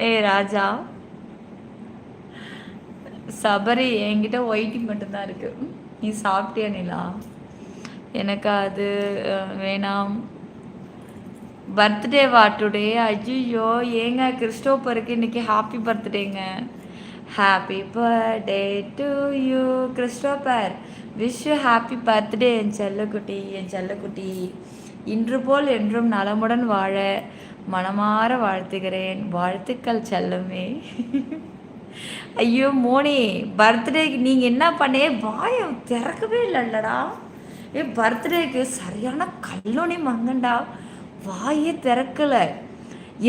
ஏய் ராஜா, சபரி என்கிட்ட ஒயிட்டி மட்டும்தான் இருக்கு. நீ சாப்பிட்டியா நிலா? எனக்கு அது வேணாம். பர்த்டேவா டுடே? ஐயோ ஏங்க, கிறிஸ்டோபருக்கு இன்னைக்கு ஹாப்பி பர்த்டேங்க. Happy birthday to you Christopher. Wish you happy birthday என் செல்லக்குட்டி, என் செல்லக்குட்டி. இன்று போல் என்றும் நலமுடன் வாழ மனமாற வாழ்த்துகிறேன். வாழ்த்துக்கள் செல்லமே. ஐயோ மோனி, பர்த்டேக்கு நீங்கள் என்ன பண்ணே? வாயை திறக்கவே இல்லைல்லடா. பர்த்டேக்கு சரியான கல்லோனி மங்கண்டா. வாயே திறக்கல.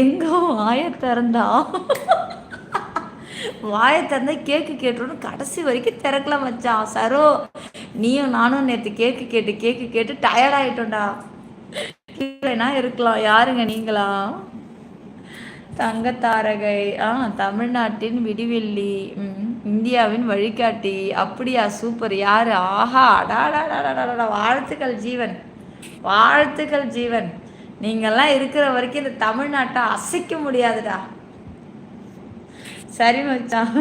எங்க வாயை திறந்தா? வாயை திறந்தா கேக்கு கேட்டுன்னு கடைசி வரைக்கும் திறக்கல மச்சான். சரோ, நீயும் நானும் நேற்று கேக்கு கேட்டு டயர்ட் ஆகிட்டோம்டா. இருக்கலாம். யாருங்க நீங்களா? தங்கத்தாரகை. தமிழ்நாட்டின் விடிவெள்ளி. இந்தியாவின் வழிகாட்டி. அப்படியா? சூப்பர். யாரு? ஆஹா, அடாடாடாடாடா. வாழ்த்துக்கள் ஜீவன், வாழ்த்துக்கள் ஜீவன். நீங்கள்லாம் இருக்கிற வரைக்கும் இந்த தமிழ்நாட்டை அசைக்க முடியாதுடா. சரி மச்சான்,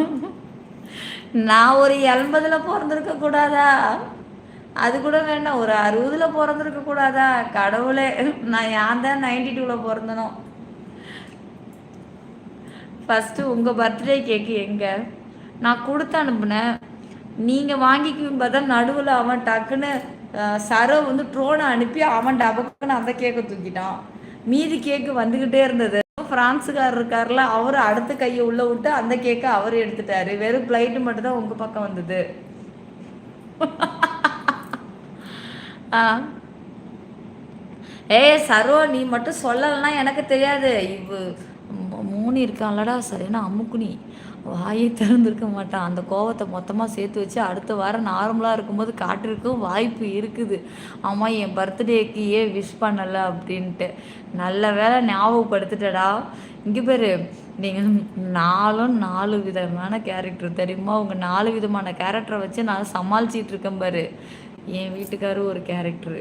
நான் ஒரு 80ல் பிறந்திருக்க கூடாதா? அது கூட வேண்டாம், ஒரு 60ல் பிறந்திருக்க கூடாதா? கடவுளே, நான் ஏன் தான் 92ல் பிறந்தனோ? ஃபஸ்ட்டு உங்கள் பர்த்டே கேக்கு எங்கே? நான் கொடுத்து அனுப்புனேன், நீங்கள் வாங்கிக்கும் பார்த்தா நடுவில் அவன் டக்குன்னு சரோ வந்து ட்ரோனை அனுப்பி அவன் டபக்குன்னு அந்த கேக்கை தூக்கிட்டான். மீதி கேக்கு வந்துக்கிட்டே இருந்தது. ஃப்ரான்ஸுக்காரர் இருக்கார்ல, அவர் அடுத்த கையை உள்ளே விட்டு அந்த கேக்கை அவர் எடுத்துட்டாரு. வெறும் பிளைட்டு மட்டும்தான் உங்கள் பக்கம் வந்தது. சரோ, நீ மட்டும் சொல்லலைன்னா எனக்கு தெரியாது. மூணு இருக்கான்லடா, சரியான அம்முக்குனி. வாயை திறந்துருக்க மாட்டான். அந்த கோவத்தை மொத்தமாக சேர்த்து வச்சு அடுத்த வாரம் நார்மலாக இருக்கும்போது காட்டிருக்கும் வாய்ப்பு இருக்குது. ஆமாம், என் பர்த்டேக்கு ஏன் விஷ் பண்ணலை அப்படின்ட்டு. நல்ல வேலை ஞாபகப்படுத்திட்டடா. இங்கே பேர், நீங்கள் 4 விதமான கேரக்டர் தெரியுமா? உங்கள் 4 விதமான கேரக்டரை வச்சு நான் சமாளிச்சிட்டு இருக்கேன் பாரு. என் வீட்டுக்காரும் ஒரு கேரக்டரு,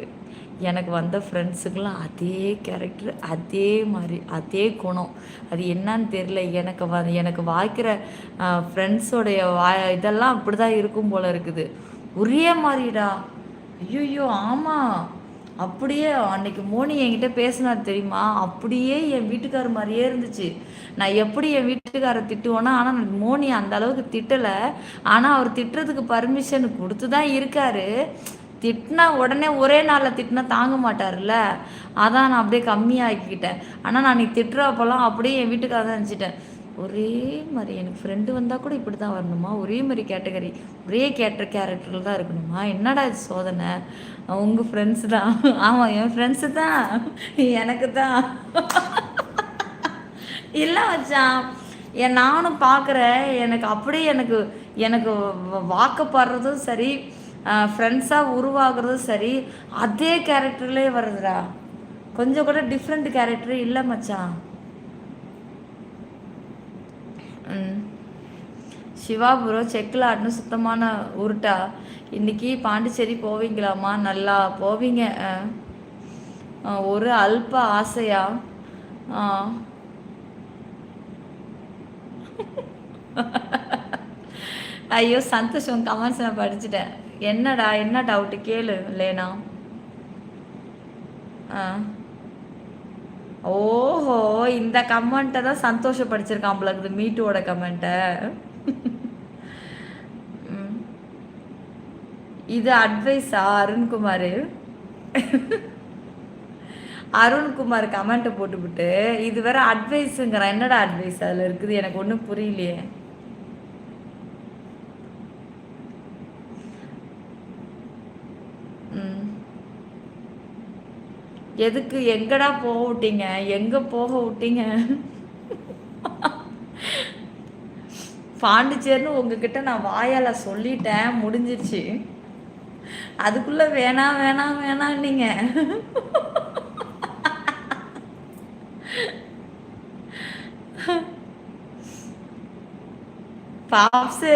எனக்கு வந்த ஃப்ரெண்ட்ஸுக்கெல்லாம் அதே கேரக்டர், அதே மாதிரி அதே குணம். அது என்னன்னு தெரில. எனக்கு வாய்க்கிற ஃப்ரெண்ட்ஸோடைய இதெல்லாம் அப்படி தான் இருக்கும் போல் இருக்குது. ஒரே மாதிரிடா. ஐயோ ஆமாம், அப்படியே அன்னைக்கு மோனி என்கிட்ட பேசினார் தெரியுமா? அப்படியே என் வீட்டுக்காரர் மாதிரியே இருந்துச்சு. நான் எப்படி என் வீட்டுக்காரை திட்டுவேன்னா, ஆனால் மோனி அந்த அளவுக்கு திட்டலை. ஆனால் அவர் திட்டுறதுக்கு பர்மிஷன் கொடுத்து தான் இருக்காரு. திட்டினா உடனே ஒரே நாளில் திட்டினா தாங்க மாட்டார்ல, அதான் நான் அப்படியே கம்மியாகிக்கிட்டேன். ஆனால் நான் நீ திட்டுறப்பெல்லாம் அப்படியே என் வீட்டுக்காக தான் நினச்சிட்டேன். ஒரே மாதிரி எனக்கு ஃப்ரெண்டு வந்தால் கூட இப்படி தான் வரணுமா? ஒரே மாதிரி கேட்டகரி, ஒரே கேரக்டரில் தான் இருக்கணுமா? என்னடா இது சோதனை? உங்கள் ஃப்ரெண்ட்ஸு தான். ஆமாம், என் ஃப்ரெண்ட்ஸு தான், எனக்கு தான். இல்லை வச்சான், நானும் பார்க்குறேன். எனக்கு அப்படியே எனக்கு வாக்கப்படுறதும் சரி, ஃப்ரெண்ட்ஸாக உருவாகிறதும் சரி, அதே கேரக்டர்லேயே வருதுடா. கொஞ்சம் கூட டிஃப்ரெண்ட் கேரக்டரே இல்லை மச்சான். சிவா ப்ரோ, செக்கில் ஆடணும் சுத்தமான உருட்டா. இன்றைக்கி பாண்டிச்சேரி போவீங்களாம்மா? நல்லா போவீங்க. ஒரு அல்ப ஆசையா? ஐயோ சந்தோஷம், கமெண்ட்ஸ் நான் படிச்சுட்டேன். என்னடா, என்ன டவுட்டு கேளு லேனா. ஓஹோ, இந்த கமெண்ட்டை தான் சந்தோஷம் படிச்சிருக்கான் போல இருக்குது, மீட்டோட கமெண்ட்டை. இது அட்வைஸா அருண்குமார்? அருண்குமார் கமெண்ட்டை போட்டுவிட்டு இது வேற அட்வைஸுங்கிறான். என்னடா அட்வைஸ் அதில் இருக்குது? எனக்கு ஒன்றும் புரியலையே. எதுக்கு? எங்கடா போக விட்டீங்க? எங்கே போக விட்டீங்க? பாண்டிச்சேரின்னு உங்ககிட்ட நான் வாயால் சொல்லிட்டேன், முடிஞ்சிருச்சு. அதுக்குள்ளே வேணாம் வேணாம் வேணாம் நீங்கள். பாப்ஸு,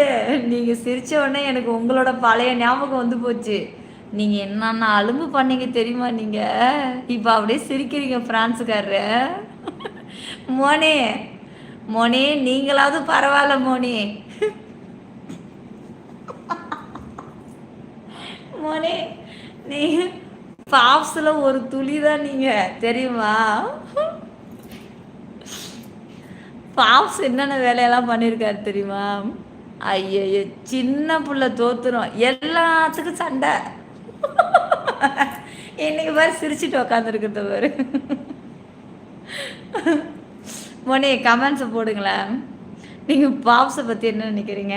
நீங்கள் சிரிச்ச உடனே எனக்கு உங்களோட பழைய ஞாபகம் வந்து போச்சு. நீங்கள் என்னென்ன அலும்பு பண்ணீங்க தெரியுமா? நீங்கள் இப்போ அப்படியே சிரிக்கிறீங்க. ஃப்ரான்ஸுக்காரரு மோனே, மோனி நீங்களாவது பரவாயில்ல மோனி. மோனி நீ பாப்ஸில் ஒரு துளி தான் நீங்கள் தெரியுமா? பாப்ஸ் என்னென்ன வேலையெல்லாம் பண்ணியிருக்காரு தெரியுமா? ஐயோ சின்ன புள்ள தோத்துரும், எல்லாத்துக்கும் சண்டை. இன்னைக்கு பாரு சிரிச்சுட்டு உக்காந்துருக்குறது பாரு. மோனி கமெண்ட்ஸை போடுங்களேன், நீங்கள் பாப்ஸை பற்றி என்ன நினைக்கிறீங்க?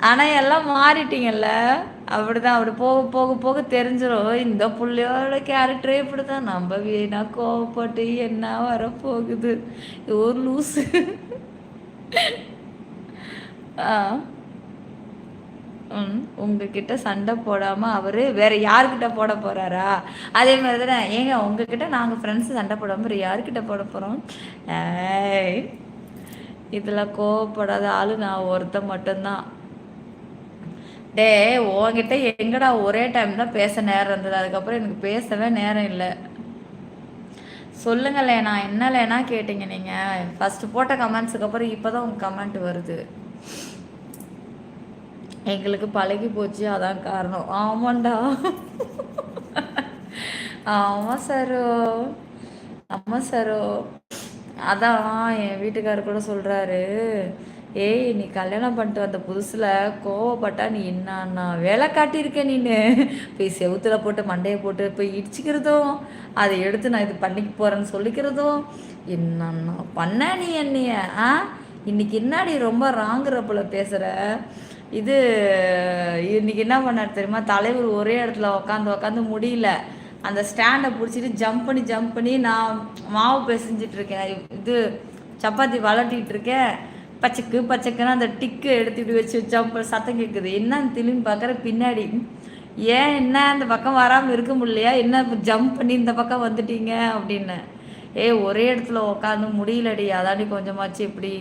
ஆனால் எல்லாம் மாறிட்டீங்கல்ல, அப்படிதான். அப்படி போக போக போக தெரிஞ்சிடும் இந்த புள்ளையோட கேரக்டரே இப்படி தான். நம்ம வீணா கோவப்பட்டு என்ன வரப்போகுது, ஒரு லூஸு. ஆ உங்ககிட்ட சண்டை போடாமல் அவர் வேற யாருக்கிட்ட போட போகிறாரா? அதே மாதிரி தானே ஏங்க உங்ககிட்ட நாங்கள் ஃப்ரெண்ட்ஸு சண்டை போடாமல் வேறு யாருக்கிட்ட போட போகிறோம்? இதில் கோவப்படாத ஆள் நான் ஒருத்த மட்டும்தான். டே உங்ககிட்ட எங்கடா ஒரே டைம் தான் பேச நேரம் இருந்தது, அதுக்கப்புறம் எனக்கு பேசவே நேரம் இல்லை. சொல்லுங்க லேனா, என்ன லேனா கேட்டீங்க நீங்கள்? ஃபஸ்ட்டு போட்ட கமெண்ட்ஸுக்கு அப்புறம் இப்போ தான் உங்கள் கமெண்ட் வருது. எங்களுக்கு பழகி போச்சு, அதான் காரணம். ஆமாண்டா, ஆமாம் சாரோ, ஆமாம் சாரோ. அதான் என் வீட்டுக்காரர் கூட சொல்கிறாரு, ஏய் நீ கல்யாணம் பண்ணிட்டு வந்த புதுசில் கோவப்பட்டா நீ என்னன்னா வேலை காட்டியிருக்க, நீனு போய் செவுத்துல போட்டு மண்டையை போட்டு போய் இடிச்சிக்கிறதும், அதை எடுத்து நான் இது பண்ணிக்க போகிறேன்னு சொல்லிக்கிறதும், என்னன்னா பண்ண நீ என்னைய இன்னைக்கு என்னாடி ரொம்ப ராங்குறப்புல பேசுகிற. இது இன்னைக்கு என்ன பண்ணார் தெரியுமா? தலைவர் ஒரே இடத்துல உக்காந்து முடியல, அந்த ஸ்டாண்டை பிடிச்சிட்டு ஜம்ப் பண்ணி நான் மாவு பிசைஞ்சிட்டு இருக்கேன், இது சப்பாத்தி வளர்த்திட்டு இருக்கேன், பச்சைக்குன்னு அந்த டிக்கு எடுத்துகிட்டு வச்சு ஜம்ப் சத்தம் கேட்குது. என்னன்னு திரும்பி பார்க்குற பின்னாடி, ஏன் என்ன அந்த பக்கம் வராமல் இருக்க முடியலையா, என்ன ஜம்ப் பண்ணி இந்த பக்கம் வந்துட்டீங்க அப்படின்னு. ஒரே இடத்துல உக்காந்து முடியலடி, அதாடி கொஞ்சமாச்சு இப்படி.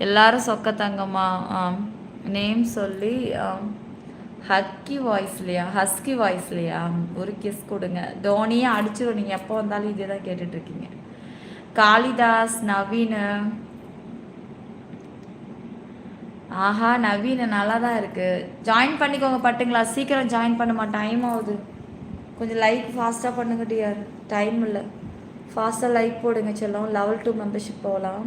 எல்லாரும் சொக்க தங்கம்மா நேம் சொல்லி ஹஸ்கி வாய்ஸ்லையா ஒரு கிஸ் கொடுங்க. தோனியே அடிச்சிடும், நீங்கள் எப்போ வந்தாலும் இதே தான் கேட்டுட்ருக்கீங்க. காளிதாஸ், நவீன், ஆஹா நவீன் நல்லா தான் இருக்குது. ஜாயின் பண்ணிக்கோங்க பட்டுங்களா, சீக்கிரம் ஜாயின் பண்ணுமா, டைம் ஆகுது. கொஞ்சம் லைக் ஃபாஸ்ட்டாக பண்ணுங்க டியர், டைம் இல்லை. ஃபாஸ்ட்டாக லைக் போடுங்க செல்லம். லெவல் 2 மெம்பர்ஷிப் போகலாம்.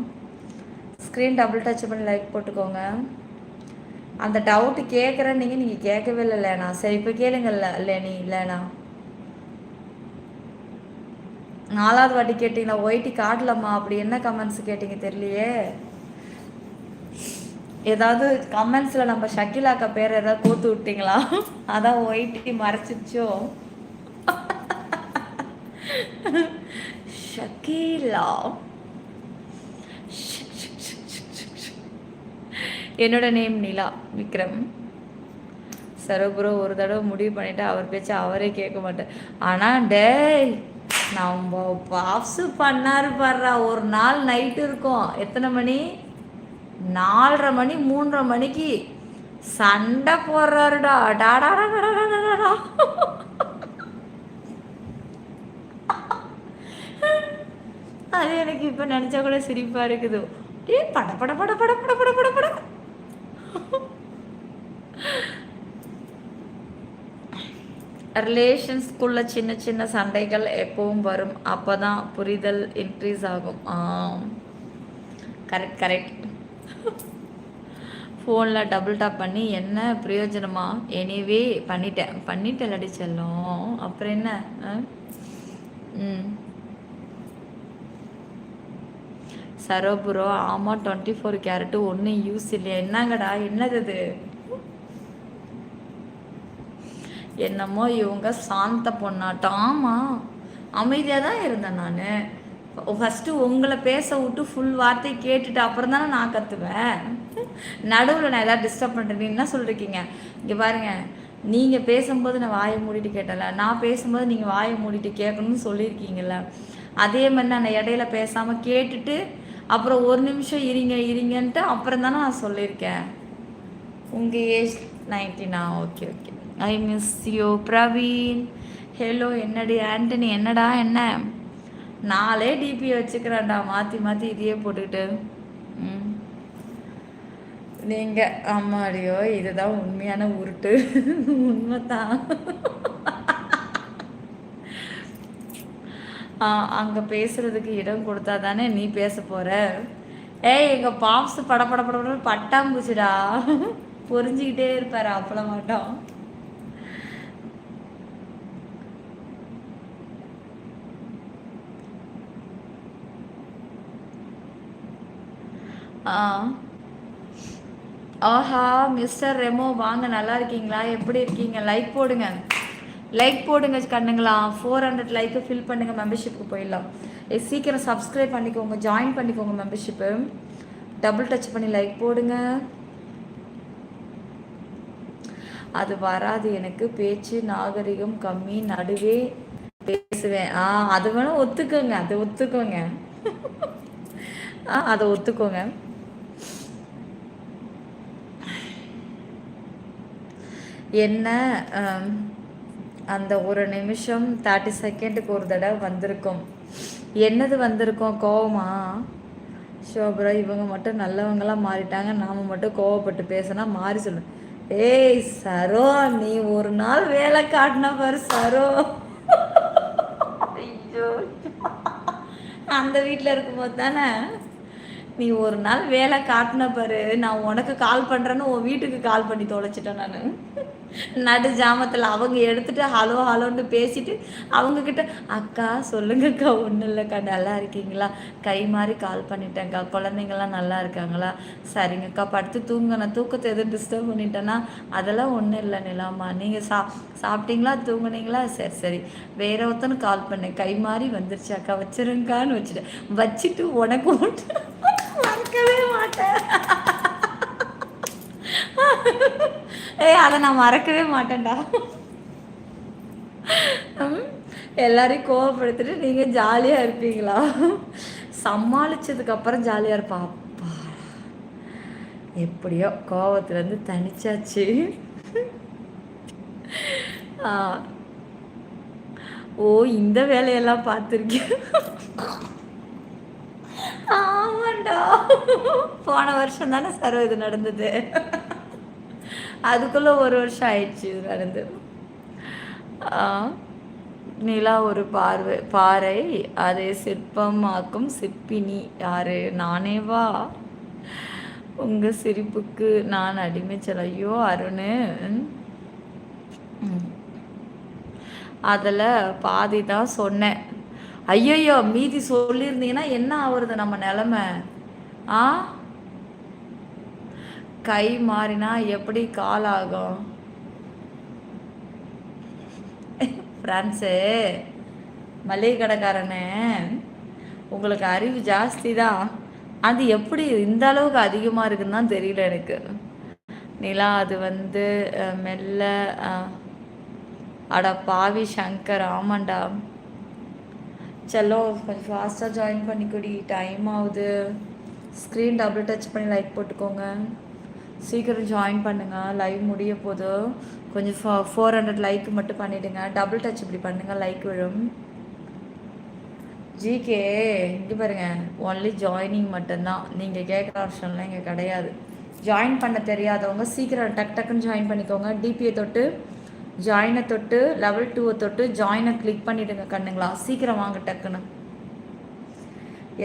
ஸ்க்ரீன் டபுள் டச் பண்ணி லைக் போட்டுக்கோங்க. அந்த டவுட்டு கேட்குறேன் நீங்கள் கேட்கவே இல்லை லேனா. சரி இப்போ கேளுங்கல்ல லேனா. 4வது வாட்டி கேட்டிங்களா? ஒயிட்டி காட்டலம்மா, அப்படி என்ன கமெண்ட்ஸ் கேட்டிங்க தெரியலையே. ஏதாவது கமெண்ட்ஸில் நம்ம ஷக்கிலாக்கா பேர் ஏதாவது கூத்து விட்டீங்களா? அதான் ஒயிட்டி மறைச்சிச்சோ. ஷக்கீலா, என்னோட நேம் நிலா விக்ரம். சரோபுரோ ஒரு தடவை முடிவு பண்ணிவிட்டு அவர் பேச்சு அவரே கேட்க மாட்டேன். ஆனால் டேய் நம்ம பாப்ஸு பண்ணாரு பாடுறா, ஒரு நாள் நைட்டு இருக்கும், எத்தனை மணி, 4:30 மணி 3:30 மணிக்கு சண்டை போடுறாருடா. டாடாடா அது எனக்கு இப்போ நினச்சா கூட சிரிப்பாக இருக்குது. பட பட பட பட பட பட பட பட. ரிலேஷன்ஸ்குள்ள சின்ன சின்ன சண்டைகள் எப்பவும் வரும், அப்போ தான் புரிதல் இன்க்ரீஸ் ஆகும். கரெக்ட். ஃபோனில் டபுள் டாப் பண்ணி என்ன பிரயோஜனமா? எனிவே பண்ணிட்டேன் இல்லாடி செல்லும், அப்புறம் என்ன? சரோபுரோ ஆமாம் 24 கேரட்டு ஒன்றும் யூஸ் இல்லையா? என்னங்கடா என்னது இது? என்னமோ இவங்க சாந்த பொண்ணாட்டம். ஆமாம் அமைதியாக தான் இருந்தேன் நான். ஃபஸ்ட்டு உங்களை பேச விட்டு ஃபுல் வார்த்தை கேட்டுட்டு அப்புறம் தானே நான் கற்றுவேன். நடுவில் நான் எதாவது டிஸ்டர்ப் பண்ணுறேன். என்ன சொல்லிருக்கீங்க இங்கே பாருங்கள், நீங்கள் பேசும்போது நான் வாயை மூடிட்டு கேட்டல, நான் பேசும்போது நீங்கள் வாயை மூடிட்டு கேட்கணும்னு சொல்லியிருக்கீங்கள்ல, அதே மாதிரி நான் இடையில பேசாமல் கேட்டுட்டு அப்புறம் ஒரு நிமிஷம் இருங்கன்ட்டு அப்புறம் தானே நான் சொல்லியிருக்கேன். உங்கள் age 19. Okay I miss you Praveen. Hello என்னடி ஆண்டனி, என்னடா என்ன நாளே டிபி வச்சுக்கிறேன்டா மாற்றி மாற்றி இதையே போட்டுக்கிட்டு. ம் நீங்கள் அம்மாடியோ இதுதான் உண்மையான உருட்டு. உண்மைதான். அங்கே பேசுறதுக்கு இடம் கொடுத்தா தானே நீ பேச போற. ஏய் எங்கள் பாப்ஸ் படப்பட பட பட்டாம்பூச்சிடா. புரிஞ்சுக்கிட்டே இருப்பாரு அப்பள மாட்டோம். ஆஹா மிஸ்டர் ரெமோ வாங்க, நல்லா இருக்கீங்களா? எப்படி இருக்கீங்க? லைக் போடுங்க, லைக் போடுங்க கண்ணுங்களா. 400 லைக்கு ஃபில் பண்ணுங்கள், மெம்பர்ஷிப்புக்கு போயிடலாம். சீக்கிரம் சப்ஸ்கிரைப் பண்ணிக்கோங்க, ஜாயின் பண்ணிக்கோங்க மெம்பர்ஷிப்பு. டபுள் டச் பண்ணி லைக் போடுங்க. அது வராது எனக்கு, பேச்சு நாகரிகம் கம்மி, நடுவே பேசுவேன். அது வேணால் ஒத்துக்கோங்க, அதை ஒத்துக்கோங்க. அதை ஒத்துக்கோங்க. என்ன அந்த ஒரு நிமிஷம் 30 செகண்டுக்கு ஒரு தடவை வந்திருக்கும். என்னது வந்திருக்கோம்? கோவமா? ஷோபரா இவங்க மட்டும் நல்லவங்களாம் மாறிட்டாங்க, நாம் மட்டும் கோவப்பட்டு பேசினா மாறி சொல்லு. ஏய் சரோ, நீ ஒரு நாள் வேலை காட்டின பாரு சரோ. ஐயோ, அந்த வீட்டில் இருக்கும்போது தானே நீ ஒரு நாள் வேலை காட்டின பாரு. நான் உனக்கு கால் பண்ணுறேன்னு உன் வீட்டுக்கு கால் பண்ணி தொலைச்சிட்டேன் நான். நடு ஜாமத்தில் அவங்க எடுத்துகிட்டு ஹலோ ஹலோன்னு பேசிட்டு அவங்கக்கிட்ட அக்கா சொல்லுங்கக்கா, ஒன்றும் இல்லைக்கா, நல்லா இருக்கீங்களா, கை மாதிரி கால் பண்ணிட்டேங்க்கா, குழந்தைங்கள்லாம் நல்லா இருக்காங்களா, சரிங்கக்கா, படுத்து தூங்க, நான் தூக்கத்தை எதுவும் டிஸ்டர்ப் பண்ணிட்டேன்னா அதெல்லாம் ஒன்றும் இல்லை நிலாமா, நீங்கள் சாப்பிட்டீங்களா தூங்குனீங்களா, சரி சரி, வேற ஒருத்தனு கால் பண்ணேன், கை மாதிரி வந்துருச்சு அக்கா, வச்சுருங்கான்னு வச்சுட்டு உனக்கு ஒன்று மறக்கவே மாட்டேன். அதை நான் மறக்கவே மாட்டேன்டா. எல்லாரையும் கோவப்படுத்திட்டு நீங்கள் ஜாலியாக இருப்பீங்களா? சமாளித்ததுக்கப்புறம் ஜாலியாக இருப்பா. அப்பா எப்படியோ கோவத்துலேருந்து தனிச்சாச்சு. ஓ இந்த வேலையெல்லாம் பார்த்துருக்கேன். ஆமாண்டா, போன வருஷம் தானே சார் இது நடந்தது. அதுக்குள்ளே ஒரு வருஷம் ஆயிடுச்சு இது நடந்து. நிலா ஒரு பாறை, அதை சிற்பமாக்கும் சிற்பினி யாரு? நானேவா? உங்கள் சிரிப்புக்கு நான் அடிமைச்சல். ஐயோ அருண், அதில் பாதி தான் சொன்னேன். ஐயோ மீதி சொல்லியிருந்தீங்கன்னா என்ன ஆகுறது நம்ம நிலமை? கை மாறினா எப்படி கால் ஆகும்? ஃப்ரான்ஸு மளிகை கடைக்காரனே, உங்களுக்கு அறிவு ஜாஸ்தி தான், அது எப்படி இந்த அளவுக்கு அதிகமாக இருக்குன்னு தான் தெரியல எனக்கு. நிலா அது மெல்ல அட பாவி சங்கர். ஆமாண்டா செல்லோ, கொஞ்சம் ஃபாஸ்ட்டாக ஜாயின் பண்ணிக்கூடி, டைம் ஆகுது. ஸ்க்ரீன் டபுள் டச் பண்ணி லைக் போட்டுக்கோங்க, சீக்கிரம் ஜாயின் பண்ணுங்கள், லைவ் முடிய போது. கொஞ்சம் 400 லைக் மட்டும் பண்ணிவிடுங்க, டபுள் டச் இப்படி பண்ணுங்கள், லைக் விழும். ஜிகே இங்கே பாருங்கள், ஒன்லி ஜாயினிங் மட்டும்தான், நீங்கள் கேட்குற ஆப்ஷன்லாம் இங்கே கிடையாது. ஜாயின் பண்ண தெரியாதவங்க சீக்கிரம் டக் டக்குன்னு ஜாயின் பண்ணிக்கோங்க. டிபியை தொட்டு ஜாயினை தொட்டு level 2 தொட்டு ஜாயினை கிளிக் பண்ணிவிடுங்க கண்ணுங்களா, சீக்கிரம் வாங்க டக்குன்னு.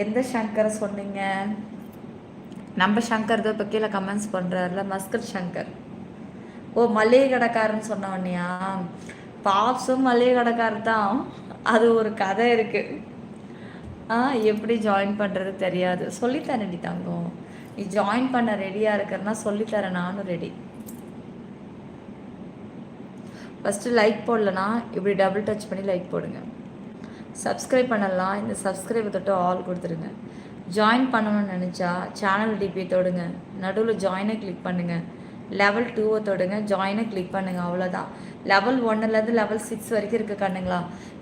எந்த சங்கரை சொன்னீங்க? நம்ம சங்கர் தான் இப்போ கீழே கமெண்ட்ஸ் பண்ணுறாருல, மஸ்கர் சங்கர். ஓ மளிகை கடைக்காரன்னு சொன்னவனியா? பாப்ஸும் மளிகை கடைக்காரர் தான், அது ஒரு கதை இருக்குது. எப்படி ஜாயின் பண்ணுறது தெரியாது, சொல்லித்தரேன்டி தங்கம். நீ ஜாயின் பண்ண ரெடியாக இருக்கிறன்னா சொல்லித்தரேன், நானும் ரெடி. ஃபஸ்ட்டு லைக் போடலனா இப்படி டபுள் டச் பண்ணி லைக் போடுங்க. சப்ஸ்கிரைப் பண்ணலாம், இந்த சப்ஸ்கிரைபை தொட்டு ஆல் கொடுத்துருங்க. ஜாயின் பண்ணணும்னு நினச்சா சேனல் டிபி தொடுங்க, நடுவில் ஜாயினை கிளிக் பண்ணுங்கள், level 2 தொடுங்க, ஜாயினை கிளிக் பண்ணுங்கள், அவ்வளோதான். level 1லேருந்து level 6 வரைக்கும் இருக்குது கண்ணுங்களா.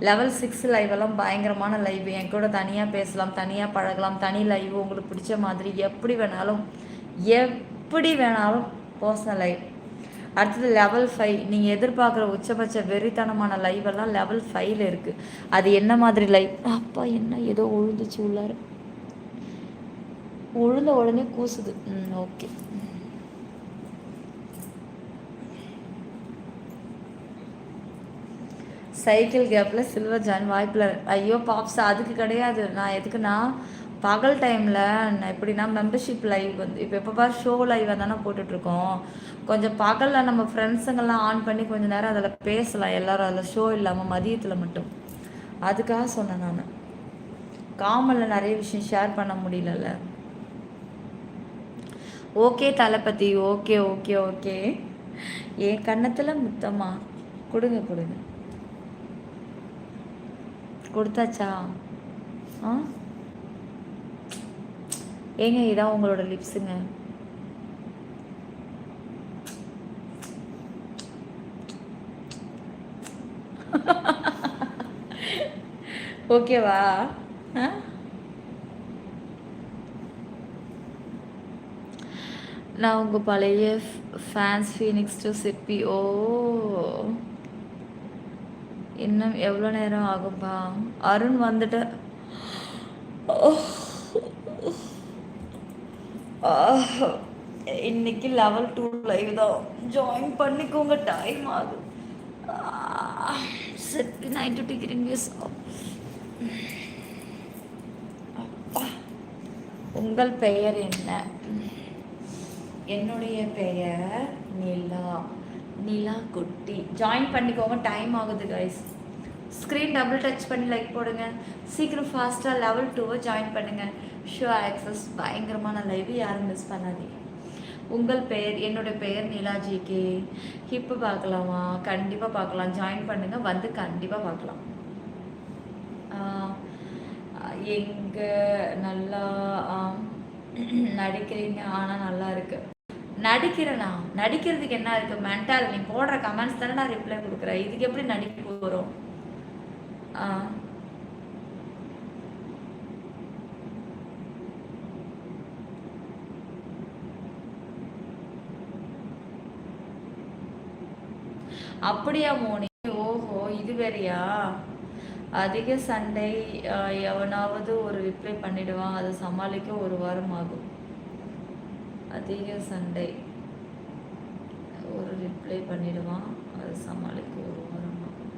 level 6 லைவெல்லாம் பயங்கரமான லைவ், என் கூட தனியாக பேசலாம், தனியாக பழகலாம், தனி லைவ் உங்களுக்கு பிடிச்ச மாதிரி எப்படி வேணாலும் பர்சனல் லைவ். அடுத்தது லெவல் 5. நீங்கள் எதிர்பார்க்குற உச்சபட்ச வெறித்தனமான லைவ் எல்லாம் லெவல் 5ல் இருக்குது. அது என்ன மாதிரி லைவ்? அப்பா என்ன ஏதோ உழுந்துச்சு உள்ளார, உழுந்த உடனே கூசுது. ஓகே. சைக்கிள் கேப்பில் சில்வர் ஜாயின் வாய்ப்பில். ஐயோ பாப்ஸ், அதுக்கு கிடையாது. நான் எதுக்குன்னா பகல் டைமில் நான் எப்படின்னா மெம்பர்ஷிப் லைவ் வந்து இப்போ எப்போ பார் ஷோ லைவ் தானே போட்டுட்ருக்கோம். கொஞ்சம் பகலில் நம்ம ஃப்ரெண்ட்ஸுங்கெல்லாம் ஆன் பண்ணி கொஞ்சம் நேரம் அதில் பேசலாம் எல்லோரும், அதில் ஷோ இல்லாமல் மதியத்தில் மட்டும். அதுக்காக சொன்னேன் நான். காமனில் நிறைய விஷயம் ஷேர் பண்ண முடியலல்ல. ஓகே தளபதி, ஓகே ஓகே ஓகே. என் கன்னத்தில் முத்தமா கொடுங்க கொடுங்க. கொடுத்தாச்சா? ஏங்க இதான் உங்களோட லிப்ஸுங்க. ஓகேவா? நான் உங்கள் பழைய ஃபேன்ஸ் ஃபீனிக்ஸ் டு சிப்பி. ஓ, இன்னும் எவ்வளோ நேரம் ஆகும்பா? அருண் வந்துட்டு இன்னைக்கு லெவல் 2 லைவ் தான், ஜாயின் பண்ணிக்கோங்க. டைம் ஆகுது. சிப்பி 90 டிகிரி நியூஸ். உங்கள் பெயர் என்ன? என்னுடைய பெயர் நிலா. நிலா குட்டி. ஜாயின் பண்ணிக்கோங்க, டைம் ஆகுது கைஸ். ஸ்க்ரீன் டபுள் டச் பண்ணி லைக் போடுங்க. சீக்கிரம் ஃபாஸ்ட்டாக லெவல் 2 ஜாயின் பண்ணுங்கள். ஷோ ஆக்சஸ் பயங்கரமான லைவ், யாரும் மிஸ் பண்ணாதீங்க. உங்கள் பெயர்? என்னோட பெயர் நிலா ஜிகே. ஹிப்பு பார்க்கலாமா? கண்டிப்பாக பார்க்கலாம். ஜாயின் பண்ணுங்கள், வந்து கண்டிப்பாக பார்க்கலாம். எங்கே நல்லா நடிக்கிறீங்க, ஆனால் நல்லா இருக்கு. நடிக்கிறேனா? நடிக்கிறதுக்கு என்ன இருக்குது? மென்டால் நீ போடுற கமெண்ட்ஸ் தானே நான் ரிப்ளை கொடுக்குறேன். இதுக்கு எப்படி நடிக்க போகிறோம்? அப்படியா மோனி? ஓஹோ, இது வேறையா? அதிக சண்டை எவனாவது ஒரு ரிப்ளை பண்ணிடுவான், அதை சமாளிக்க ஒரு வாரம் ஆகும். அதிக சண்டை ஒரு ரிப்ளை பண்ணிடுவான், அதை சமாளிக்க ஒரு வாரம் ஆகும்.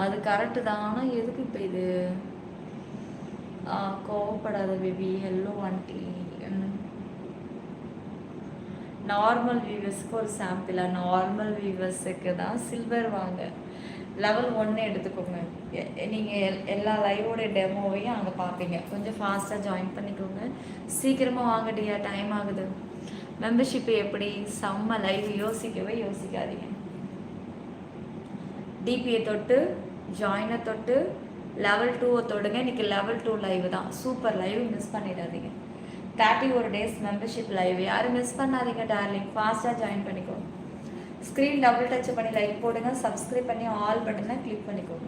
அது கரெக்டு தான். ஆனால் எதுக்கு இப்போ இது? கோவப்படாத பேபி. Hello aunty. நார்மல் வியூவர்ஸுக்கு ஒரு சாம்பிளாக? நார்மல் வியூவர்ஸுக்கு தான் சில்வர் வாங்க. லெவல் 1 எடுத்துக்கோங்க. நீங்கள் எல்லா லைவோட டெமோவையும் அங்கே பார்ப்பீங்க. கொஞ்சம் ஃபாஸ்ட்டாக ஜாயின் பண்ணிக்கோங்க. சீக்கிரமாக வாங்கடியா, டைம் ஆகுது. மெம்பர்ஷிப்பு எப்படி? செம்ம லைவ், யோசிக்கவே யோசிக்காதீங்க. டிபியை தொட்டு ஜாயினை தொட்டு லெவல் 2 தொடுங்க. இன்றைக்கி லெவல் 2 லைவ் தான், சூப்பர் லைவ், மிஸ் பண்ணிடாதீங்க. 31 டேஸ் மெம்பர்ஷிப் லைவ், யாரும் மிஸ் பண்ணாதீங்க டார்லிங். ஃபாஸ்ட்டாக ஜாயின் பண்ணிக்கோங்க. ஸ்க்ரீன் டபுள் டச் பண்ணி லைக் போடுங்க. சப்ஸ்கிரைப் பண்ணி ஆல் பட்டனை கிளிக் பண்ணிக்கோங்க.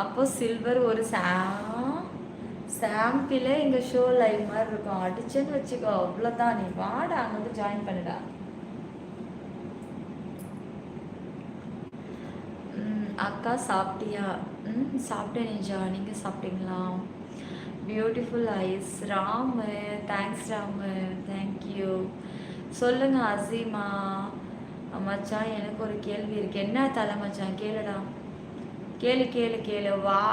அப்போ சில்வர் ஒரு சாம்பிளே எங்கள் ஷோ லைவ் மாதிரி இருக்கும். அடிச்சேன்னு வச்சுக்கோ, அவ்வளோதான். நீ வாடா, அங்கே வந்து ஜாயின் பண்ணிடா. அக்கா சாப்பிட்டியா? சாப்பிட்டேன் நிஜா, நீங்கள் சாப்பிட்டீங்களா? Beautiful ice. Ramu, thanks Ramu, thank you. சொல்லுங்கள் அசீமா. மச்சான், எனக்கு ஒரு கேள்வி இருக்குது. என்ன தலை மச்சான்? கேளுடா, கேளு கேளு கேளு. வா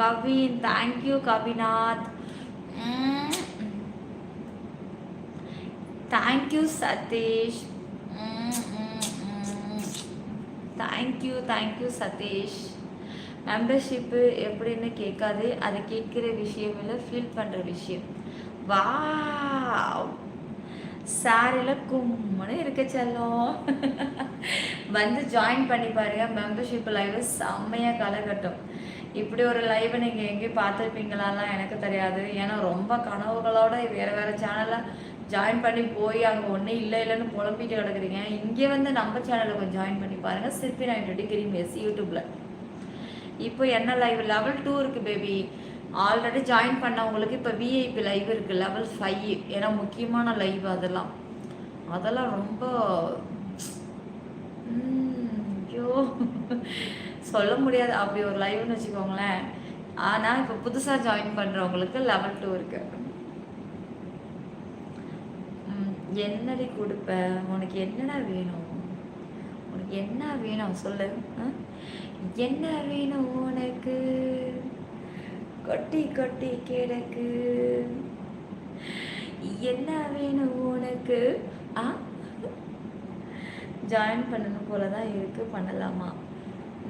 Kavin, thank you Kavinath. Thank you Satish. Thank you Satish. Membership எப்படின்னு கேட்காது, அது கேட்குற விஷயம் இல்லை, ஃபீல் பண்ணுற விஷயம். வா சாரியில் கும்முன்னு இருக்க செல்லும். வந்து ஜாயின் பண்ணி பாருங்க. மெம்பர்ஷிப் லைவ் செம்மையாக காலகட்டம். இப்படி ஒரு லைவை நீங்கள் எங்கேயும் பார்த்துருப்பீங்களாலாம் எனக்கு தெரியாது. ஏன்னா ரொம்ப கனவுகளோட வேறு சேனலில் ஜாயின் பண்ணி போய் அங்கே ஒன்றும் இல்லைன்னு புலம்பிட்டு கிடக்குறீங்க. இங்கே வந்து நம்ம சேனலில் கொஞ்சம் ஜாயின் பண்ணி பாருங்கள். சிற்பி 90 டிகிரி மெஸ் யூடியூப்பில். இப்போ என்ன லைவ்? லெவல் 2 இருக்குது பேபி. ஆல்ரெடி ஜாயின் பண்ணவங்களுக்கு இப்போ விஐபி லைவ் இருக்குது லெவல் 5. ஏன்னா முக்கியமான லைவ் அதெல்லாம் அதெல்லாம் ரொம்ப ஐயோ சொல்ல முடியாது அப்படி ஒரு லைவ்னு வச்சுக்கோங்களேன். ஆனால் இப்போ புதுசாக ஜாயின் பண்ணுறவங்களுக்கு லெவல் 2 இருக்கு. என்னடி கொடுப்ப, உனக்கு என்னடா வேணும், உனக்கு என்ன வேணும் சொல்லு. என்ன வேணும் உனக்கு, கொட்டி கொட்டி கிடக்கு, என்ன வேணும் உனக்கு. ஜாயின் பண்ணணும் போல தான் இருக்குது, பண்ணலாமா,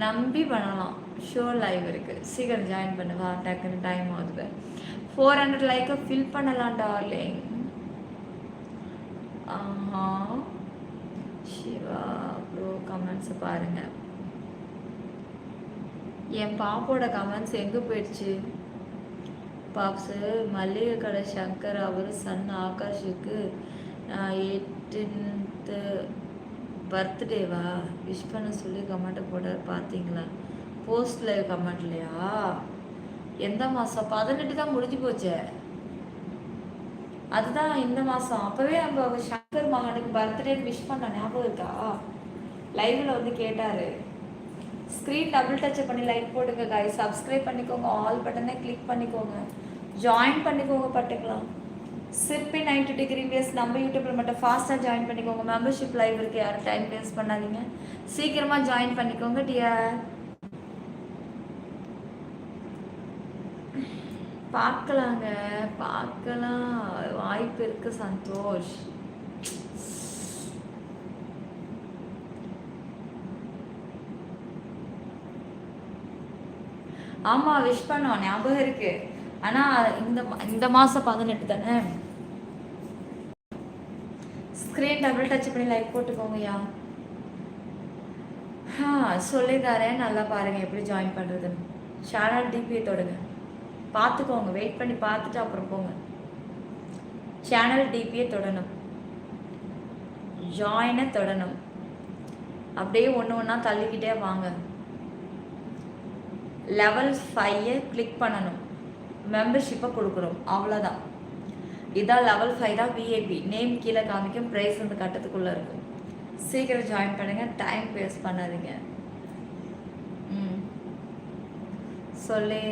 நம்பி பண்ணலாம். ஷோ லைவ் இருக்குது, சீக்கிரம் ஜாயின் பண்ணுவா, டக்குன்னு டைம் ஆகுது. 400 லைக்கை ஃபில் பண்ணலாம் டார்லிங். சிவா ப்ரோ கமெண்ட்ஸை பாருங்கள். என் பாப்போட கமெண்ட்ஸ் எங்கே போயிடுச்சு பாப்ஸு. மல்லிகை கடை சங்கர் அவர் சன் ஆகாஷுக்கு 18th பர்த்டேவா விஷ் பண்ண சொல்லி கமெண்ட்டை போட பார்த்தீங்களா? போஸ்டில் கமெண்ட்லையா? எந்த மாதம்? 18 தான் முடிஞ்சு போச்சே. அதுதான் இந்த மாதம். அப்போவே நம்ம சங்கர் மகனுக்கு பர்த்டே விஷ் பண்ண ஞாபகம் இருக்கா? லைவில் வந்து கேட்டார். ஸ்க்ரீன் டபுள் டச் பண்ணி லைக் போடுங்க காய். சப்ஸ்கிரைப் பண்ணிக்கோங்க, ஆல் பட்டனை கிளிக் பண்ணிக்கோங்க, ஜாயின் பண்ணிக்கோங்க பட்டுக்கலாம். சிற்பி 90 டிகிரி வேஸ் நம்ம யூடியூப்பில் மட்டும் ஃபாஸ்ட்டாக ஜாயின் பண்ணிக்கோங்க. மெம்பர்ஷிப் லைவ் இருக்குது, யாரும் டைம் வேஸ்ட் பண்ணாதீங்க, சீக்கிரமாக ஜாயின் பண்ணிக்கோங்க டியர். பார்க்கலாங்க, பார்க்கலாம், வாய்ப்பு இருக்கு. சந்தோஷ் ஆமாம் விஷ் பண்ணோம், ஞாபகம் இருக்கு. ஆனால் இந்த மாதம் 18 தானே. ஸ்க்ரீன் டபுள் டச் பண்ணி லைக் போட்டுக்கோங்கய்யா. சொல்லித்தரேன், நல்லா பாருங்கள் எப்படி ஜாயின் பண்ணுறதுன்னு. சேனல் டிபியை தொடுங்க, பார்த்துக்கோங்க, வெயிட் பண்ணி பார்த்துட்டு அப்புறம் போங்க. சேனல் டிபியை தொடணும், ஜாயினை தொடணும், அப்படியே ஒன்று ஒன்றா தள்ளிக்கிட்டே வாங்க. லெவல் 5 கிளிக் பண்ணணும், மெம்பர்ஷிப்பை கொடுக்குறோம், அவ்வளோதான். இதான் லெவல் 5 தான் விஐபி. நேம் கீழே காமிக்கும், ப்ரைஸ் வந்து கட்டத்துக்குள்ளே இருக்கும். சீக்கிரம் ஜாயின் பண்ணுங்கள், டைம் வேஸ்ட் பண்ணாதீங்க. சொல்லி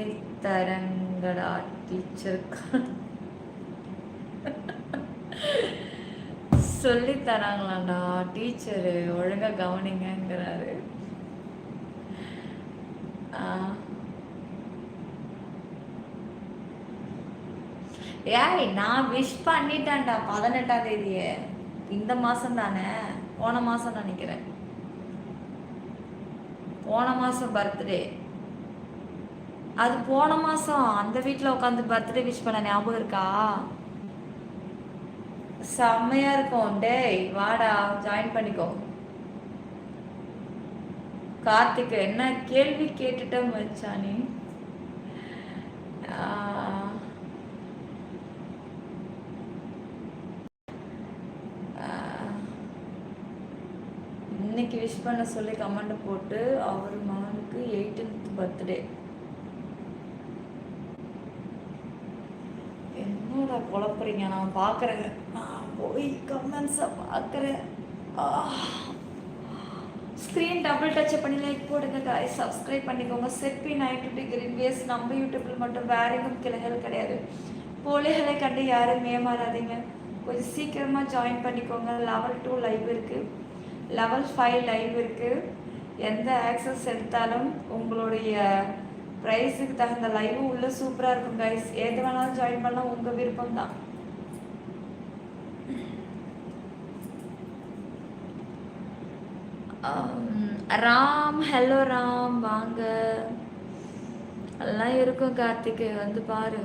தரங்கடா டீச்சருக்கு சொல்லி தராங்களாண்டா டீச்சரு, ஒழுங்காக கவனிங்கிறாரு. ஏய் நான் விஷ் பண்ணிட்டேன்டா 18ஆம் தேதியே. இந்த மாதம் தானே, போன மாதம் நினைக்கிறேன், போன மாதம் பர்த்டே. அது போன மாதம் அந்த வீட்டில் உட்காந்து பர்த்டே விஷ் பண்ண ஞாபகம் இருக்கா? செம்மையா இருக்கும். டேய் வாடா ஜாயின் பண்ணிக்கோ. கார்த்திக் என்ன கேள்வி கேட்டுட்ட மச்சானி. இன்னைக்கு விஷ் பண்ண சொல்லி கமெண்ட் போட்டு அவர் மகனுக்கு 18th பர்த்டே. என்னடா குழப்பறீங்க? நான் பார்க்குறேங்க, நான் போய் கமெண்ட்ஸை பார்க்குறேன். ஸ்க்ரீன் டபுள் டச் பண்ணி லைக் போடுங்க காய்ஸ், சப்ஸ்கிரைப் பண்ணிக்கோங்க. சிற்பி 90 டிகிரி வேஸ் நம்ம யூடியூப்பில் மட்டும், வேற எங்கும் கிளைகள் கிடையாது. போலிகளை கண்டு யாரும் ஏமாறாதீங்க, கொஞ்சம் சீக்கிரமாக ஜாயின் பண்ணிக்கோங்க. லெவல் 2 லைவ் இருக்குது, லெவல் 5 லைவ் இருக்குது. எந்த ஆக்சஸ் எடுத்தாலும் உங்களுடைய ப்ரைஸுக்கு தகுந்த லைவும் உள்ள சூப்பராக இருக்கும் கைஸ். எது வேணாலும் ஜாயின் பண்ணலாம், உங்கள் விருப்பம் தான். ராம், ஹலோ ராம், வாங்க. எல்லாம் இருக்கும் கார்த்திக், வந்து பாரு.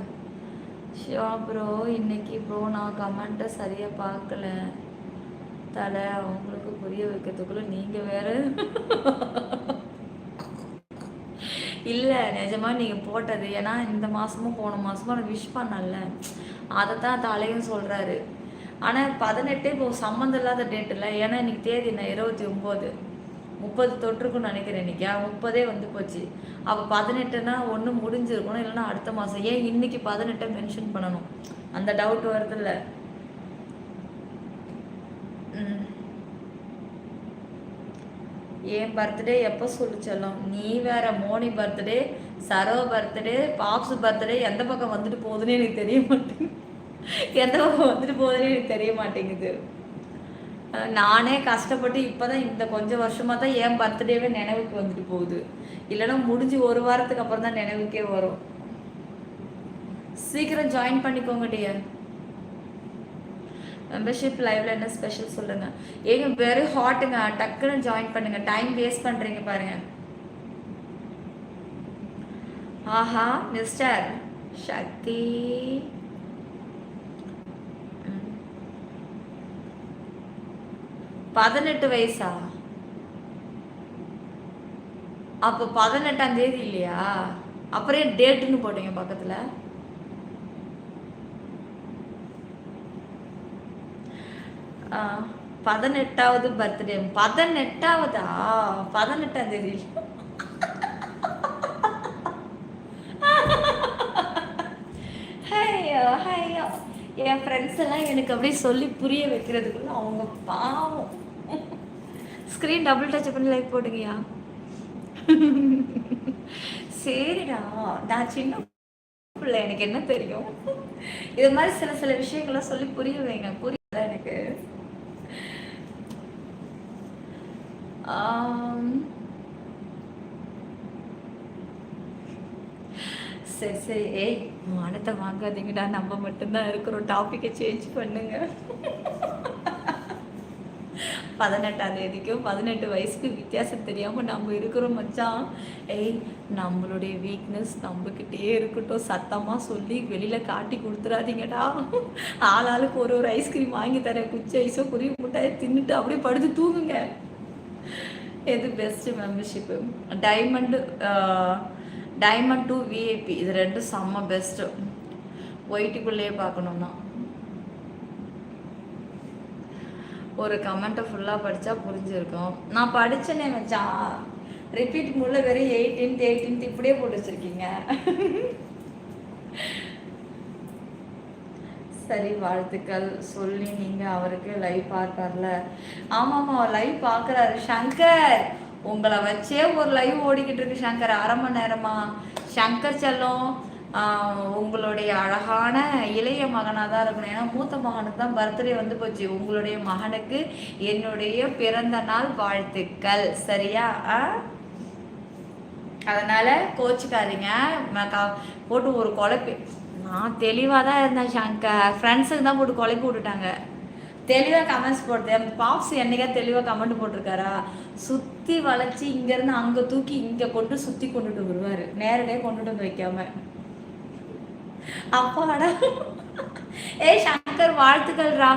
ஷிவா ப்ரோ, இன்னைக்கு ப்ரோ நான் கமெண்ட்டை சரியாக பார்க்கல தலை, அவங்களுக்கு புரிய வைக்கிறதுக்குள்ள நீங்கள் வேறு. இல்லை நிஜமாக நீங்கள் போட்டது, ஏன்னா இந்த மாதமும் போன மாதமும் நான் விஷ் பண்ணல, அதை தான் தலையும் சொல்கிறாரு. ஆனால் 18 இப்போ சம்மந்தம் இல்லாத டேட் இல்லை, ஏன்னா இன்னைக்கு தேதி என்ன 29. 30 தொற்றுக்குன்னு நினைக்கிறேன் இன்னைக்கு. 30 வந்து போச்சு. அப்போ 18னா ஒன்று முடிஞ்சிருக்கணும், இல்லைன்னா அடுத்த மாதம். ஏன் இன்னைக்கு 18 மென்ஷன் பண்ணணும்? அந்த டவுட் வருதுல்ல. என் பர்த்டே எப்போ சொல்லிச்செல்லாம்? நீ வேற. Moni birthday, Saro birthday, பாப்ஸ் birthday எந்த பக்கம் வந்துட்டு போகுதுன்னு எனக்கு தெரிய மாட்டேங்குது. எந்த பக்கம் வந்துட்டு போகுதுன்னு எனக்கு தெரிய மாட்டேங்குது. நானே கஷ்டப்பட்டு இப்போதான் இந்த கொஞ்சம் வருஷமாக தான் என் பர்த்டேவே நினைவுக்கு வந்துட்டு போகுது. இல்லைன்னா முடிஞ்சு ஒரு வாரத்துக்கு அப்புறம் தான் நினைவுக்கே வரும். சீக்கிரம் ஜாயின் பண்ணிக்கோங்க டியர். மெம்பர்ஷிப் லைவ்ல என்ன ஸ்பெஷல் சொல்லுங்க. ஏங்க வெரி ஹாட்டுங்க, டக்குன்னு ஜாயின் பண்ணுங்க. டைம் வேஸ்ட் பண்றீங்க பாருங்க. ஆஹா மிஸ்டர் சக்தி, 18 வயசா? அப்போ 18ஆம் தேதி இல்லையா? அப்புறம் டேட்டுன்னு போட்டீங்க பக்கத்துல. ஆ 18வது பர்த்டே. 18வதா? 18ஆம் தேதி. ஐயோ ஐயோ, என் ஃப்ரெண்ட்ஸ் எல்லாம் எனக்கு அப்படியே சொல்லி புரிய வைக்கிறதுக்குள்ள அவங்க பாவம். ஸ்க்ரீன் டபுள் டச் பண்ணி லைக் போடுங்கயா. சரிடா, நான் சின்ன பிள்ளை, எனக்கு என்ன தெரியும். இது மாதிரி சில சில விஷயங்கள்லாம் சொல்லி புரிய வைங்க. புரியல எனக்கு. சரி சரி, ஏய் மானத்தை வாங்காதீங்கடா, நம்ம மட்டும்தான் இருக்கிறோம். டாப்பிக்கை சேஞ்ச் பண்ணுங்க. 18ஆம் தேதிக்கும் 18 வயசுக்கு வித்தியாசம் தெரியாமல் நம்ம இருக்கிறோம் மச்சான். ஏய் நம்மளுடைய வீக்னஸ் நம்மக்கிட்டே இருக்கட்டும். சத்தமாக சொல்லி வெளியில் காட்டி கொடுத்துடாதீங்கடா. ஆளாளுக்கு ஒரு ஒரு ஐஸ்கிரீம் வாங்கி தரேன். குச்சி ஐஸோ குருவி முட்டாயை தின்னுட்டு அப்படியே படுத்து தூங்குங்க. எது best membership? Diamond to VIP, இது ரெண்டும் செம்ம பெஸ்ட்டு. ஒயிட்டுக்குள்ளேயே பார்க்கணுன்னா ஒரு கமெண்ட்டை ஃபுல்லாக படித்தா புரிஞ்சிருக்கும். நான் படித்தேனே மச்சான். ரிப்பீட் முள்ள வெறும் 18th இப்படியே போட்டு வச்சுருக்கீங்க. சரி, வாழ்த்துக்கள் சொல்லி நீங்கள் அவருக்கு லைவ் பார்க்கறல. ஆமாம்மா, அவர் லைவ் பார்க்குறாரு. சங்கர், உங்களை வச்சே ஒரு லைவ் ஓடிக்கிட்டு இருக்கு சங்கர், 1/2 மணி நேரமா. சங்கர் செல்லம், உங்களுடைய அழகான இளைய மகனாக தான் இருக்கணும். ஏன்னா மூத்த மகனுக்கு தான் பர்த்டே வந்து போச்சு. உங்களுடைய மகனுக்கு என்னுடைய பிறந்த நாள் வாழ்த்துக்கள். சரியா? அதனால கோச்சிக்காதீங்க. போட்டு ஒரு குழப்பி. நான் தெளிவாக தான் இருந்தேன் சங்கர். ஃப்ரெண்ட்ஸுக்கு தான் போட்டு குழப்பி விட்டுட்டாங்க. தெளிவாக கமெண்ட்ஸ் போட்டேன். பாப்ஸ் என்னைக்கா தெளிவாக கமெண்ட் போட்டிருக்காரா? சுற்றி வளைச்சி இங்கேருந்து அங்கே தூக்கி இங்கே கொண்டு சுற்றி கொண்டுட்டு வருவார். நேரடியாக கொண்டுட்டு வந்து வைக்காம. அப்பாடா. ஏய் சங்கர், வாழ்த்துக்கள்ரா.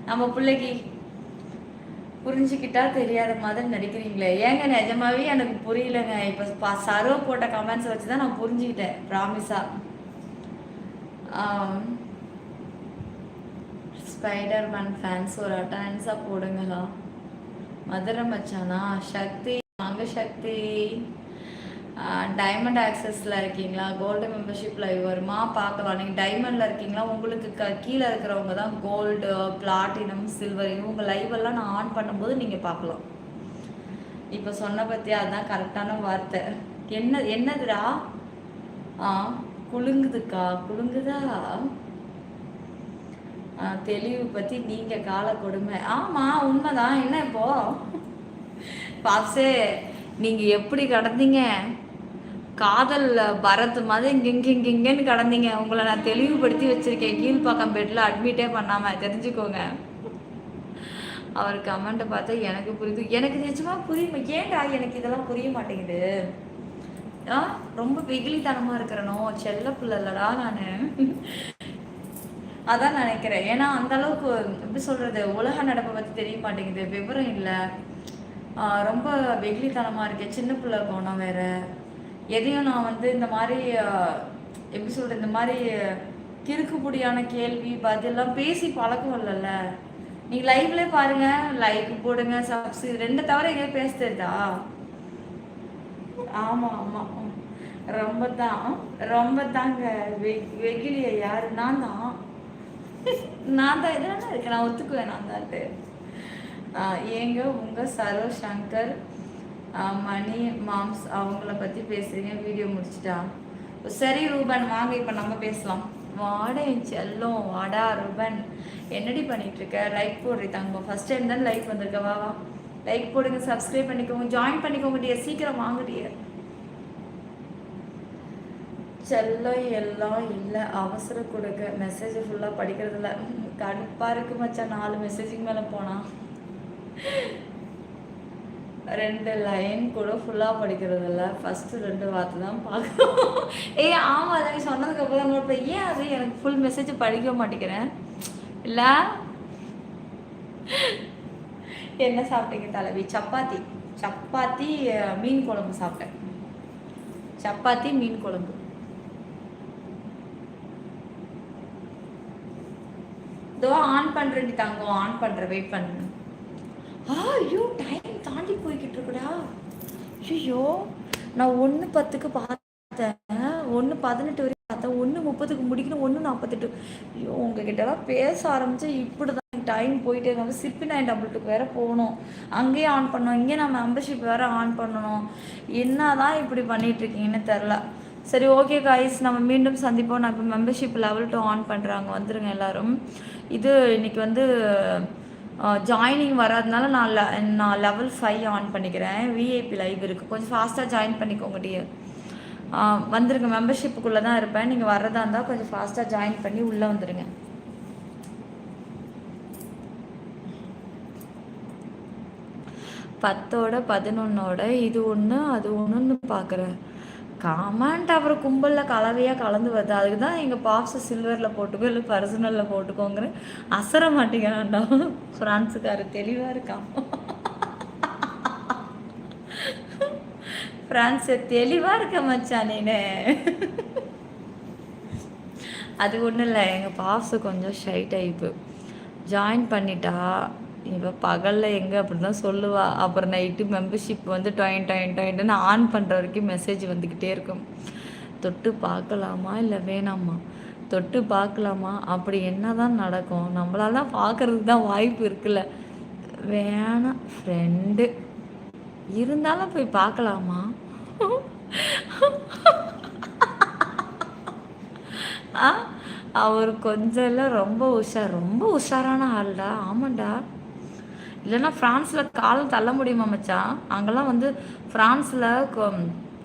நம்ம பிள்ளைக்கு புரிஞ்சுக்கிட்டா தெரியாத மாதிரி நடிக்கிறீங்களே. ஏங்க நிஜமாவே எனக்கு புரியலங்க. இப்போ சரோ போட்ட கமெண்ட்ஸ் வச்சு தான் நான் புரிஞ்சுக்கிட்டேன். ப்ராமிஸா. ஸ்பைடர்மேன் ஃபேன்ஸ் ஒரு அட்டண்டன்ஸாக போடுங்களா? மதுரை மச்சானா? சக்தி வாங்க சக்தி. டைமண்ட் ஆக்சஸில் இருக்கீங்களா? கோல்டு மெம்பர்ஷிப் லைவ் வருமா? பார்க்கலாம். நீங்கள் டைமண்டில் இருக்கீங்களா? உங்களுக்கு கீழே இருக்கிறவங்க தான் கோல்டு, பிளாட்டினம், சில்வர். இவங்க லைவெல்லாம் நான் ஆன் பண்ணும்போது நீங்கள் பார்க்கலாம். இப்போ சொன்ன பற்றி அதுதான் கரெக்டான வார்த்தை. என்னதுடா? குலுங்குதுக்கா? குலுங்குதா? தெளிவு பற்றி நீங்கள் கால கொடுமை. ஆமாம், உண்மைதான். என்ன இப்போ பாப்ஸே, நீங்கள் எப்படி கடந்தீங்க? காதல் பரத் மாதிரி இங்கேன்னு கடந்தீங்க. உங்களை நான் தெளிவுபடுத்தி வச்சுருக்கேன். கீழ்ப்பாக்கம் பெட்டில் அட்மிட்டே பண்ணாமல், தெரிஞ்சுக்கோங்க. அவர் கமெண்ட்டை பார்த்தா எனக்கு புரியுது. எனக்கு நிஜமாக புரியுமா? ஏன்டா எனக்கு இதெல்லாம் புரிய மாட்டேங்குது? ரொம்ப வெகுளித்தனமாக இருக்கிறனோ? செல்ல பிள்ளை இல்லடா நான். அதான் நினைக்கிறேன். ஏன்னா அந்த அளவுக்கு எப்படி சொல்கிறது, உலக நடப்பை பற்றி தெரிய மாட்டேங்குது. விவரம் இல்லை. ரொம்ப வெகுளித்தனமாக இருக்கேன். சின்ன பிள்ளை போனோம் வேறு. எதையும் நான் வந்து இந்த மாதிரி எப்படி சொல்கிறது, இந்த மாதிரி கிறுக்குப்படியான கேள்வி பதிலாம் பேசி பழக்கம் இல்லைல்ல. நீங்கள் லைவ்ல பாருங்க, லைக் போடுங்க, சப்ஸ்கிரைப் ரெண்டு தவிர எங்கேயும் பேச தெரியுதா? ஆமாம் ஆமாம், ரொம்ப தான், ரொம்ப தாங்க. வெகிலிய யாரு? நான் தான், நான் தான் இதெல்லாம் இருக்கேன், நான் ஒத்துக்குவேன், நான் தான்ட்டு. ஏங்க உங்கள் சரோ சங்கர் மணி மாம்ஸ் அவங்கள பற்றி பேசுகிறீங்க, வீடியோ முடிச்சிட்டா? சரி ரூபன் வாங்க இப்போ நம்ம பேசலாம். வாடா என் செல்லம், வாடா ரூபன், என்னடி பண்ணிட்டு இருக்க? லைக் போடுறி தங்கம், ஃபர்ஸ்ட் டைம் தான் லைக் வந்திருக்க, வா வா லைக் போடுங்க, சப்ஸ்கிரைப் பண்ணிக்கோங்க, ஜாயின் பண்ணிக்கோங்க டியர், சீக்கிரம் வாங்க டியர். செல்லம் எல்லாம் இல்லை, அவசர கொடுக்க மெசேஜ் ஃபுல்லாக படிக்கிறதில்ல, கடுப்பாக இருக்கு மச்சான், 4 மெசேஜுக்கு மேலே போனால் 2 லைன் கூட ஃபுல்லாக படிக்கிறதில்ல, ஃபஸ்ட்டு 2 வார்த்தை தான் பார்க்குறோம். ஆமாம், அதை நீ சொன்னதுக்கப்புறம் தான் நோட், ஏன் அது எனக்கு ஃபுல் மெசேஜ் படிக்க மாட்டேங்கிறேன் இல்லை? என்ன சாப்பிட்டீங்க தலைவி? சப்பாத்தி, சப்பாத்தி மீன் குழம்பு சாப்பிட்டேன், சப்பாத்தி மீன் குழம்பு. இதோ ஆன் பண்ணுறேன் தாங்க, ஆன் பண்ணுறேன், வெயிட் பண்ணுறேன். ஐயோ டைம் தாண்டி போய்கிட்டு இருக்குடா. ஐயோ நான் 1:10க்கு பார்த்தேன், 1:18 வரைக்கும் பார்த்தேன், 1:30க்கு முடிக்கணும், 1:48. ஐயோ உங்ககிட்டலாம் பேச ஆரம்பிச்சு இப்படி தான் டைம் போயிட்டே இருக்காங்க. சிப்பி 922 வேற போகணும், அங்கேயே ஆன் பண்ணணும், இங்கே நான் மெம்பர்ஷிப் வேற ஆன் பண்ணணும். என்ன தான் இப்படி பண்ணிட்டு இருக்கீங்கன்னு தெரில. சரி ஓகே காய்ஸ், நம்ம மீண்டும் சந்திப்போம். நான் இப்போ மெம்பர்ஷிப் லெவல் 2 ஆன் பண்ணுறாங்க, வந்துடுங்க எல்லோரும். இது இன்னைக்கு வந்து ஜாயினிங் வராதனால நான் லெவல் 5 ஆன் பண்ணிக்கிறேன். விஐபி லைவ் இருக்குது, கொஞ்சம் ஃபாஸ்ட்டாக ஜாயின் பண்ணிக்கோங்க டியர். வந்துடுங்க, மெம்பர்ஷிப்புக்குள்ளே தான் இருப்பேன், நீங்கள் வர்றதா இருந்தால் கொஞ்சம் ஃபாஸ்ட்டாக ஜாயின் பண்ணி உள்ளே வந்துடுங்க. பத்தோட 11ஓட இது ஒன்று அது ஒன்றுன்னு பார்க்குறேன். காமெண்ட் அப்புறம் கும்பலில் கலவையாக கலந்து வருது, அதுக்கு தான் எங்கள் பாப்ஸை சில்வரில் போட்டுக்கோ இல்லை பர்சனலில் போட்டுக்கோங்கிற. அசர மாட்டேங்கிறான்டா ஃப்ரான்ஸுக்காரு, தெளிவாக இருக்கான் ஃப்ரான்ஸு, தெளிவாக இருக்க மச்சான் நீனு. அது ஒன்றும் இல்லை, எங்கள் பாப்ஸு கொஞ்சம் ஷை டைப்பு, ஜாயின் பண்ணிட்டா இப்போ பகலில் எங்கே அப்படி தான் சொல்லுவா, அப்புறம் நைட்டு மெம்பர்ஷிப் வந்து டொயின்னு ஆன் பண்ணுற வரைக்கும் மெசேஜ் வந்துக்கிட்டே இருக்கும். தொட்டு பார்க்கலாமா இல்லை வேணாமா, தொட்டு பார்க்கலாமா, அப்படி என்ன தான் நடக்கும், நம்மளால பார்க்கறதுக்கு தான் வாய்ப்பு இருக்குல்ல. வேணாம் ஃப்ரெண்டு இருந்தாலும் போய் பார்க்கலாமா? அவர் கொஞ்சம் இல்லை, ரொம்ப உஷாரான ஆள்டா. ஆமாண்டா, இல்லைன்னா ஃப்ரான்ஸில் காலம் தள்ள முடியுமா மச்சான்? அங்கெல்லாம் வந்து ஃப்ரான்ஸில்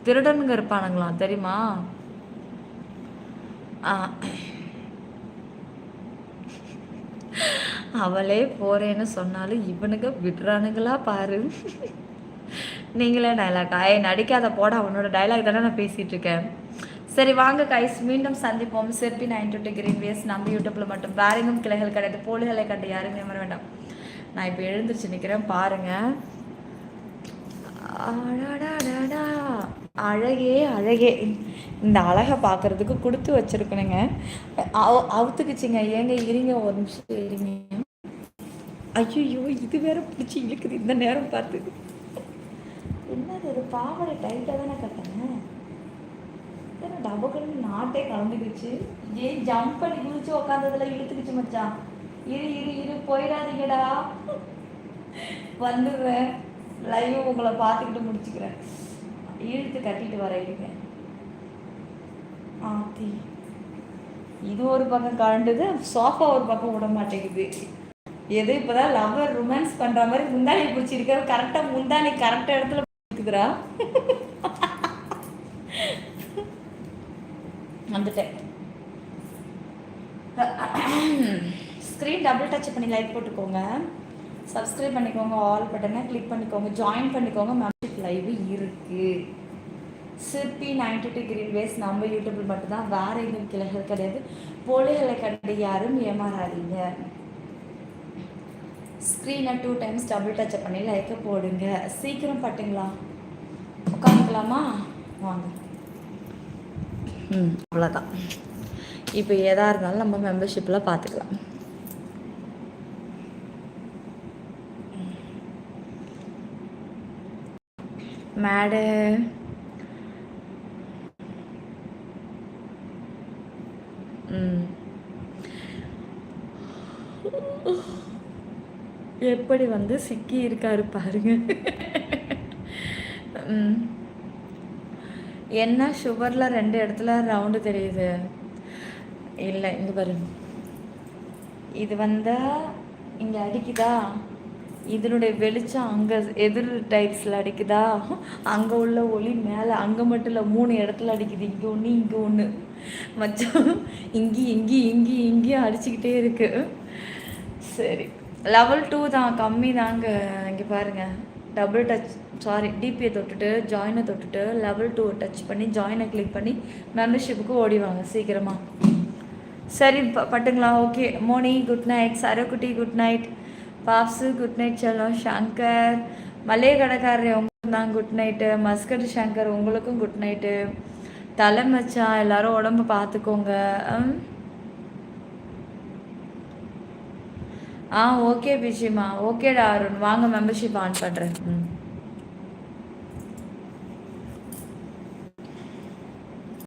திருடனுங்க இருப்பானுங்களாம், தெரியுமா? அவளே போறேன்னு சொன்னாலும் இவனுங்க விடுறானுங்களா பாரு. நீங்களே டைலாக்கா? நடிக்காத போட, அவனோட டைலாக் தானே நான் பேசிகிட்டு இருக்கேன். சரி வாங்க கைஸ், மீண்டும் சந்திப்போம். சிற்பி 922 கிரீன் வேஸ் நம்ம யூடியூப்பில் மட்டும், வேற எங்கும் கிளைகள் கிடையாது, போலிகளை கண்டு யாருமே வர வேண்டாம். நான் இப்போ எழுந்திரிச்சு நிற்கிறேன் பாருங்கள். அழகே அழகே, இந்த அழகை பார்க்குறதுக்கு கொடுத்து வச்சுருக்கணுங்க. அவுத்துக்குச்சிங்க, ஏங்க இருங்க ஒரு நிமிஷம் இருங்க. ஐயோ இது வேற பிடிச்சி இழுக்குது இந்த நேரம் பார்த்து. என்னது இது, பாவடை டைட்டாக தானே கட்டினேன், டபக்குன்னு நாட்டே கலந்துக்குச்சு. ஜம்ப் பண்ணி குளிச்சு உக்காந்ததுல இழுத்துக்குச்சு மச்சான். இரு போயிடாதீங்கடா, வந்துடுறேன், லைவ் உங்களை பார்த்துக்கிட்டு முடிச்சுக்கிறேன். இழுத்து கட்டிட்டு வர இருங்க. ஆத்தி இது ஒரு பக்கம் கலண்டுது, சோஃபா ஒரு பக்கம் விட மாட்டேங்குது. எது இப்போதான் லவர் ரொமான்ஸ் பண்ணுற மாதிரி முந்தானி பிடிச்சிருக்க, கரெக்டாக முந்தானி கரெக்டாக இடத்துல இருக்குதுரா. வந்துட்டேன். ஸ்க்ரீன் டபுள் டச் பண்ணி லைக் போட்டுக்கோங்க, சப்ஸ்கிரைப் பண்ணிக்கோங்க, ஆல் பட்டனை கிளிக் பண்ணிக்கோங்க, ஜாயின் பண்ணிக்கோங்க. மெம்பர்ஷிப் லைவ் இருக்குது. சிற்பி 92 கிரீன் வேஸ் நம்ம யூடியூப்பில் மட்டும்தான், வேறு எதுவும் கிளைகள் கிடையாது. போலிகளை கண்டு யாரும் ஏமாறாதீங்க. ஸ்க்ரீனை 2 டைம்ஸ் டபுள் டச் பண்ணி லைக்கை போடுங்க. சீக்கிரம் பட்டுங்களா, உட்காந்துக்கலாமா? வாங்க. அவ்வளோதான். இப்போ எதாக இருந்தாலும் நம்ம மெம்பர்ஷிப்பில் பார்த்துக்கலாம். மேடு எப்படி வந்து சிக்கி இருக்காரு பாருங்க. என்ன சுகரில் 2 இடத்துல ரவுண்டு தெரியுது. இல்லை இங்கே பாருங்க, இது வந்தால் இங்கே அடிக்குதா, இதனுடைய வெளிச்சம் அங்கே எதிர் டைப்ஸில் அடிக்குதா, அங்கே உள்ள ஒளி மேலே அங்கே மட்டும் இல்லை 3 இடத்துல அடிக்குது. இங்கே ஒன்று இங்கே ஒன்று மச்சம், இங்கேயும் அடிச்சுக்கிட்டே இருக்கு. சரி, லெவல் 2 தான், கம்மி தாங்க. இங்கே பாருங்கள், டபுள் டச் டிபியை தொட்டுட்டு ஜாயினை தொட்டுட்டு லெவல் 2 டச் பண்ணி ஜாயினை கிளிக் பண்ணி மெம்பர்ஷிப்புக்கு ஓடிவாங்க சீக்கிரமாக. சரி பட்டுங்களா? ஓகே. மோனி குட் நைட், சரக்குட்டி குட் நைட், பாப்ஸு குட் நைட், செல்லம் சங்கர், மல்லிகை கடைக்காரர் உங்களுக்கு தான் குட் நைட்டு, மஸ்கட் சங்கர் உங்களுக்கும் குட் நைட்டு, தலை மச்சான் எல்லாரும் உடம்பு பார்த்துக்கோங்க. ஓகே பிஜிமா, ஓகேடா அருண், வாங்க மெம்பர்ஷிப் ஆன் பண்ணுறேன்.